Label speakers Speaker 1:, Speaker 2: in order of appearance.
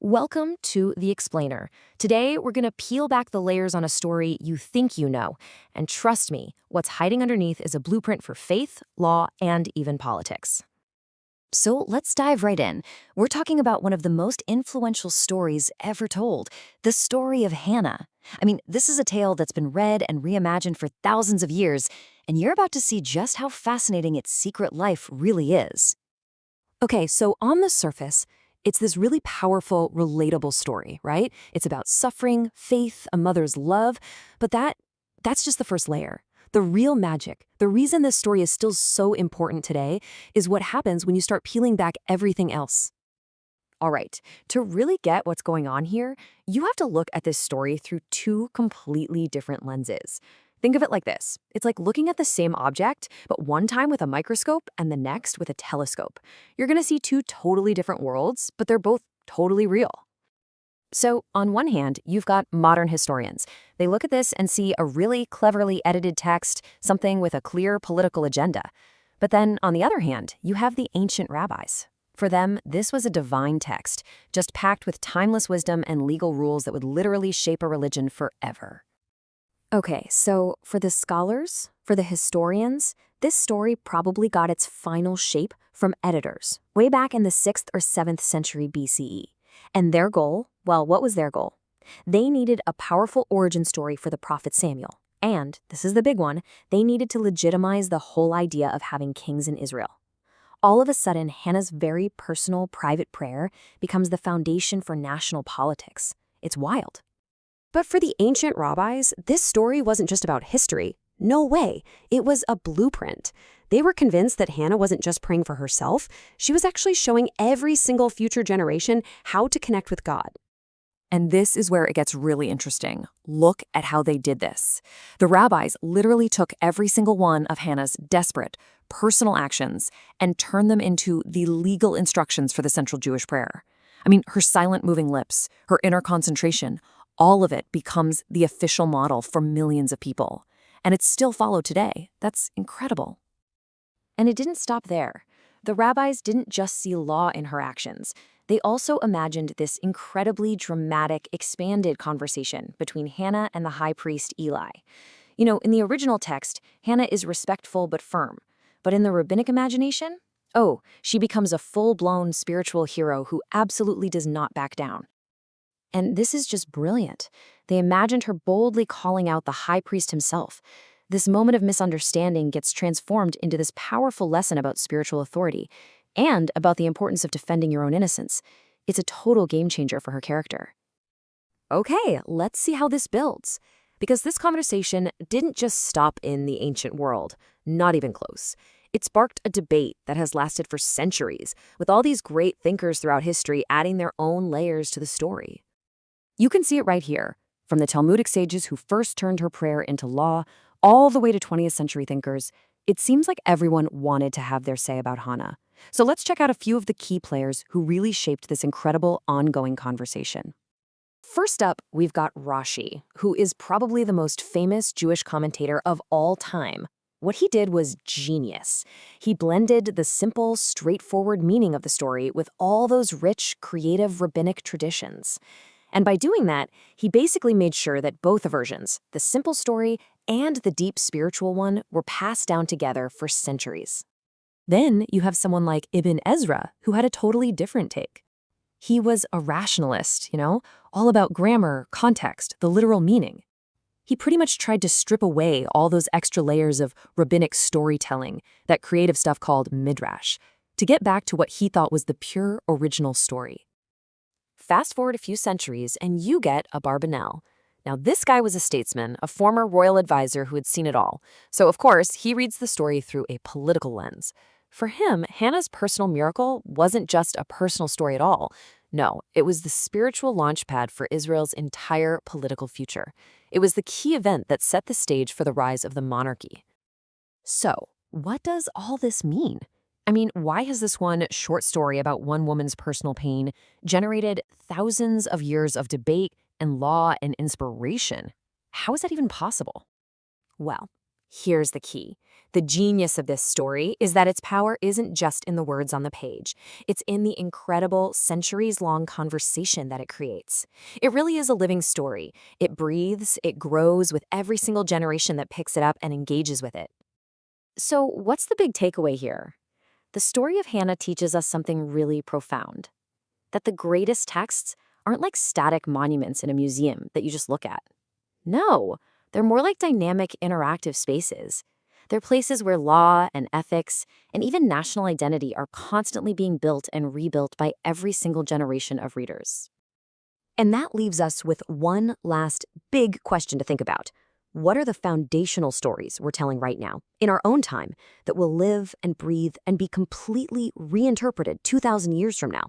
Speaker 1: Welcome to The Explainer. Today, we're going to peel back the layers on a story you think you know. And trust me, what's hiding underneath is a blueprint for faith, law, and even politics. So let's dive right in. We're talking about one of the most influential stories ever told, the story of Hannah. This is a tale that's been read and reimagined for thousands of years, and you're about to see just how fascinating its secret life really is. Okay, so on the surface, it's this really powerful, relatable story, right? It's about suffering, faith, a mother's love, but that's just the first layer. The real magic, the reason this story is still so important today, is what happens when you start peeling back everything else. All right, to really get what's going on here, you have to look at this story through two completely different lenses. Think of it like this. It's like looking at the same object, but one time with a microscope and the next with a telescope. You're going to see two totally different worlds, but they're both totally real. So, on one hand, you've got modern historians. They look at this and see a really cleverly edited text, something with a clear political agenda. But then, on the other hand, you have the ancient rabbis. For them, this was a divine text, just packed with timeless wisdom and legal rules that would literally shape a religion forever. Okay, so for the scholars, for the historians, this story probably got its final shape from editors, way back in the 6th or 7th century BCE. And their goal, well, what was their goal? They needed a powerful origin story for the prophet Samuel. And, this is the big one, they needed to legitimize the whole idea of having kings in Israel. All of a sudden, Hannah's very personal, private prayer becomes the foundation for national politics. It's wild. But for the ancient rabbis, this story wasn't just about history. No way. It was a blueprint. They were convinced that Hannah wasn't just praying for herself. She was actually showing every single future generation how to connect with God. And this is where it gets really interesting. Look at how they did this. The rabbis literally took every single one of Hannah's desperate, personal actions and turned them into the legal instructions for the central Jewish prayer. Her silent moving lips, her inner concentration, all of it becomes the official model for millions of people. And it's still followed today. That's incredible. And it didn't stop there. The rabbis didn't just see law in her actions. They also imagined this incredibly dramatic, expanded conversation between Hannah and the high priest Eli. In the original text, Hannah is respectful but firm. But in the rabbinic imagination, she becomes a full-blown spiritual hero who absolutely does not back down. And this is just brilliant. They imagined her boldly calling out the high priest himself. This moment of misunderstanding gets transformed into this powerful lesson about spiritual authority and about the importance of defending your own innocence. It's a total game changer for her character. Okay, let's see how this builds. Because this conversation didn't just stop in the ancient world, not even close. It sparked a debate that has lasted for centuries, with all these great thinkers throughout history adding their own layers to the story. You can see it right here, from the Talmudic sages who first turned her prayer into law, all the way to 20th century thinkers. It seems like everyone wanted to have their say about Hannah. So let's check out a few of the key players who really shaped this incredible ongoing conversation. First up, we've got Rashi, who is probably the most famous Jewish commentator of all time. What he did was genius. He blended the simple, straightforward meaning of the story with all those rich, creative rabbinic traditions. And by doing that, he basically made sure that both versions, the simple story and the deep spiritual one, were passed down together for centuries. Then you have someone like Ibn Ezra, who had a totally different take. He was a rationalist, all about grammar, context, the literal meaning. He pretty much tried to strip away all those extra layers of rabbinic storytelling, that creative stuff called midrash, to get back to what he thought was the pure original story. Fast forward a few centuries, and you get Abarbanel. Now, this guy was a statesman, a former royal advisor who had seen it all. So, of course, he reads the story through a political lens. For him, Hannah's personal miracle wasn't just a personal story at all. No, it was the spiritual launchpad for Israel's entire political future. It was the key event that set the stage for the rise of the monarchy. So, what does all this mean? Why has this one short story about one woman's personal pain generated thousands of years of debate and law and inspiration? How is that even possible? Well, Here's the key. The genius of this story is that its power isn't just in the words on the page. It's in the incredible, centuries-long conversation that it creates. It really is a living story. It breathes, it grows with every single generation that picks it up and engages with it. So, what's the big takeaway here? The story of Hannah teaches us something really profound. That the greatest texts aren't like static monuments in a museum that you just look at. No, they're more like dynamic, interactive spaces. They're places where law and ethics and even national identity are constantly being built and rebuilt by every single generation of readers. And that leaves us with one last big question to think about. What are the foundational stories we're telling right now, in our own time, that will live and breathe and be completely reinterpreted 2,000 years from now?